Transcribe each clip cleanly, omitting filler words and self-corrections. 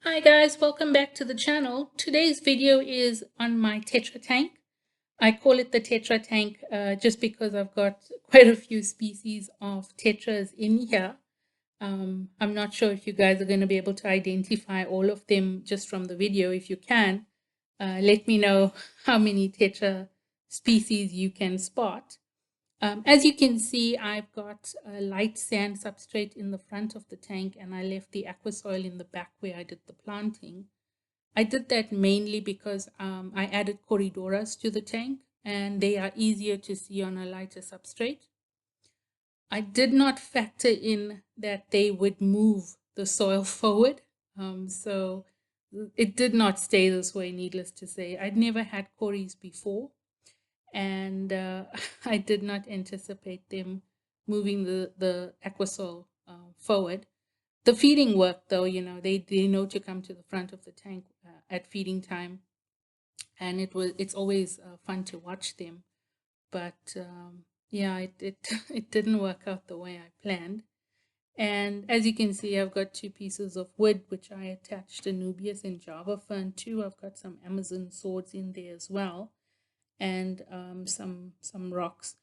Hi guys, welcome back to the channel. Today's video is on my Tetra tank. I call it the Tetra tank just because I've got quite a few species of Tetras in here. I'm not sure if you guys are going to be able to identify all of them just from the video. If you can, let me know how many Tetra species you can spot. As you can see, I've got a light sand substrate in the front of the tank, and I left the aqua soil in the back where I did the planting. I did that mainly because I added corridoras to the tank, and they are easier to see on a lighter substrate. I did not factor in that they would move the soil forward, so it did not stay this way, needless to say. I'd never had corries before, and I did not anticipate them moving the aquasol forward. The feeding worked though, they know to come to the front of the tank at feeding time, and it's always fun to watch them. But yeah, it didn't work out the way I planned. And as you can see, I've got two pieces of wood which I attached Anubias and Java fern to. I've got some Amazon swords in there as well, and some rocks,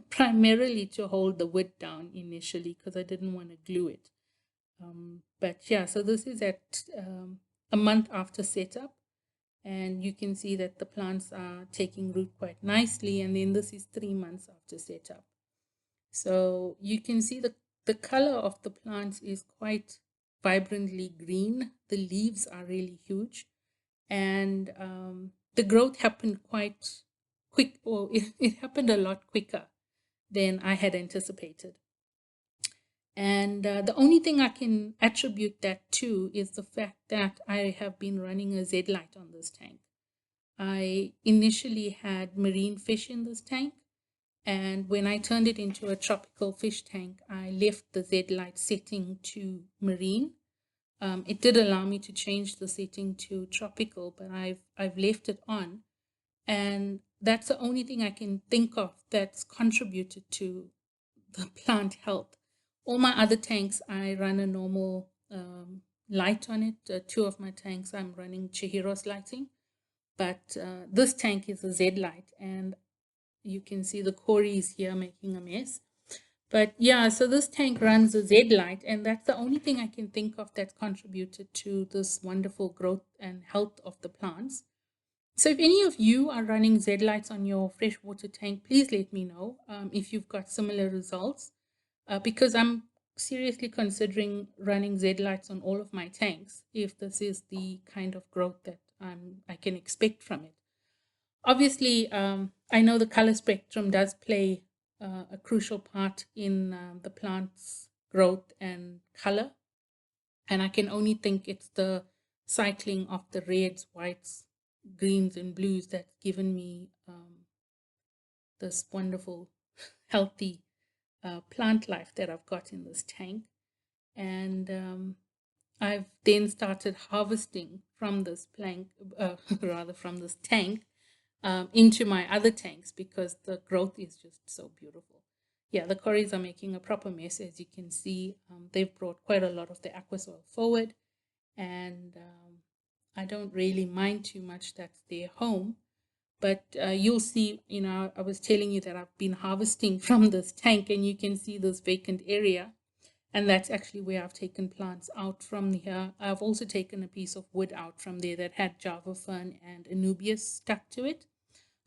primarily to hold the wood down initially because I didn't want to glue it. But yeah, so this is at a month after setup, and you can see that the plants are taking root quite nicely. And then this is 3 months after setup. So you can see the color of the plants is quite vibrantly green. The leaves are really huge, and the growth happened quite quick, or it happened a lot quicker than I had anticipated. And the only thing I can attribute that to is the fact that I have been running a ZED Light on this tank. I initially had marine fish in this tank, and when I turned it into a tropical fish tank, I left the ZED Light setting to marine. It did allow me to change the setting to tropical, but I've left it on, and that's the only thing I can think of that's contributed to the plant health. All my other tanks, I run a normal light on it. Two of my tanks, I'm running Chihiro's lighting, but this tank is a ZED Light, and you can see the cories here making a mess. But yeah, so this tank runs a ZED Light, and that's the only thing I can think of that's contributed to this wonderful growth and health of the plants. So if any of you are running ZED Lights on your freshwater tank, please let me know if you've got similar results, because I'm seriously considering running ZED Lights on all of my tanks if this is the kind of growth that I can expect from it. Obviously, I know the color spectrum does play a crucial part in the plant's growth and color, and I can only think it's the cycling of the reds, whites, greens, and blues that's given me this wonderful, healthy plant life that I've got in this tank. And I've then started harvesting from this plank, rather from this tank, into my other tanks because the growth is just so beautiful. Yeah, the cories are making a proper mess, as you can see. They've brought quite a lot of the aqua soil forward, and I don't really mind too much. That's their home. But you'll see, I was telling you that I've been harvesting from this tank, and you can see this vacant area. And that's actually where I've taken plants out from here. I've also taken a piece of wood out from there that had Java fern and Anubias stuck to it.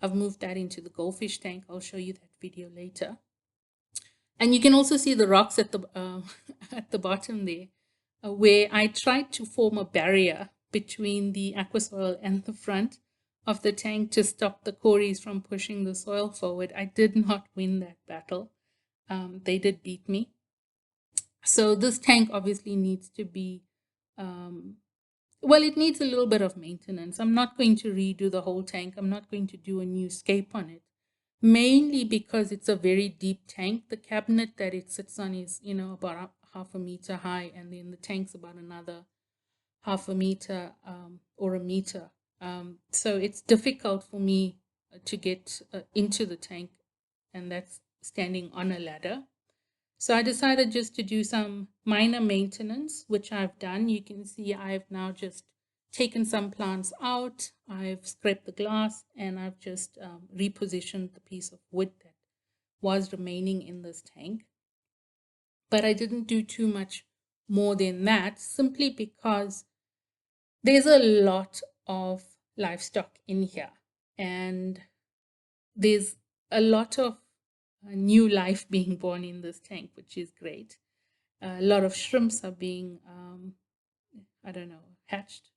I've moved that into the goldfish tank. I'll show you that video later. And you can also see the rocks at the at the bottom there, where I tried to form a barrier between the aqua soil and the front of the tank to stop the cories from pushing the soil forward. I did not win that battle. They did beat me. So this tank obviously needs to be, well, it needs a little bit of maintenance. I'm not going to redo the whole tank. I'm not going to do a new scape on it, mainly because it's a very deep tank. The cabinet that it sits on is, about half a meter high, and then the tank's about another half a meter or a meter. So it's difficult for me to get into the tank, and that's standing on a ladder. So I decided just to do some minor maintenance, which I've done. You can see I've now just taken some plants out, I've scraped the glass, and I've just repositioned the piece of wood that was remaining in this tank. But I didn't do too much more than that, simply because there's a lot of livestock in here, and there's a lot of new life being born in this tank, which is great. A lot of shrimps are being, I don't know, hatched.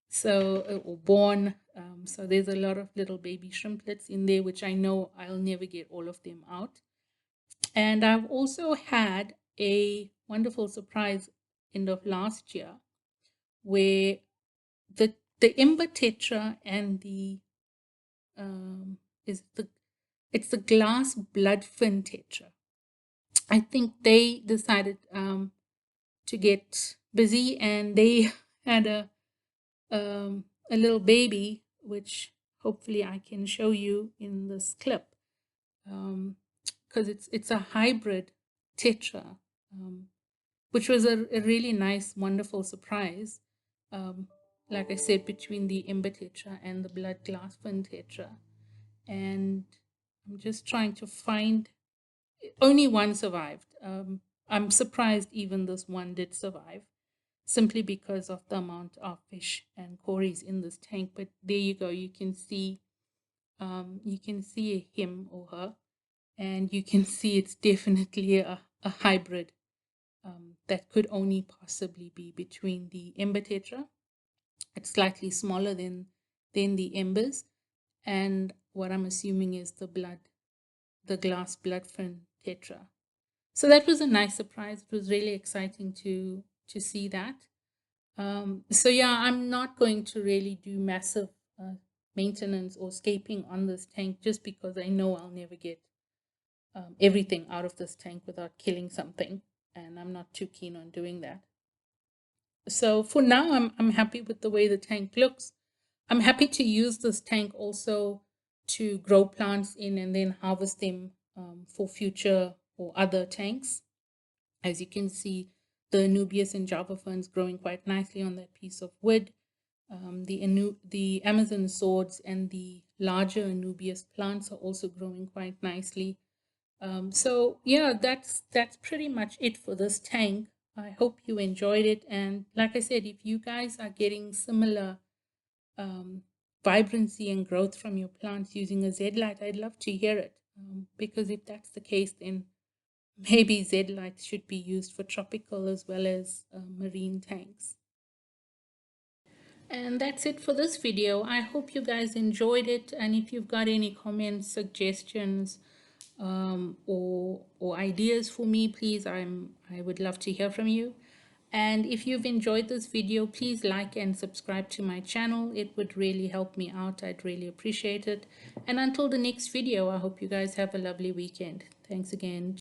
So, or born. So there's a lot of little baby shrimplets in there, which I know I'll never get all of them out. And I've also had a wonderful surprise end of last year where the Ember Tetra and the is the it's the glass bloodfin Tetra. I think they decided to get busy, and they had a little baby, which hopefully I can show you in this clip, because it's a hybrid Tetra, which was a really nice, wonderful surprise. Um, like I said, between the Ember Tetra and the blood glass fin Tetra. And I'm just trying to find, only one survived. I'm surprised even this one did survive, simply because of the amount of fish and cories in this tank. But there you go, you can see him or her, and you can see it's definitely a hybrid that could only possibly be between the Ember Tetra. It's slightly smaller than the embers, and what I'm assuming is the glass bloodfin Tetra. So that was a nice surprise. It was really exciting to see that. So yeah, I'm not going to really do massive maintenance or scaping on this tank, just because I know I'll never get everything out of this tank without killing something, and I'm not too keen on doing that. So for now, I'm happy with the way the tank looks. I'm happy to use this tank also to grow plants in and then harvest them for future or other tanks. As you can see, the Anubias and Java ferns growing quite nicely on that piece of wood. The Amazon swords and the larger Anubias plants are also growing quite nicely. So yeah, that's pretty much it for this tank. I hope you enjoyed it. And like I said, if you guys are getting similar vibrancy and growth from your plants using a ZED Light, I'd love to hear it. Because if that's the case, then maybe ZED Light should be used for tropical as well as marine tanks. And that's it for this video. I hope you guys enjoyed it. And if you've got any comments, suggestions, or ideas for me, please, I would love to hear from you. And if you've enjoyed this video, please like and subscribe to my channel. It would really help me out. I'd really appreciate it. And until the next video, I hope you guys have a lovely weekend. Thanks again.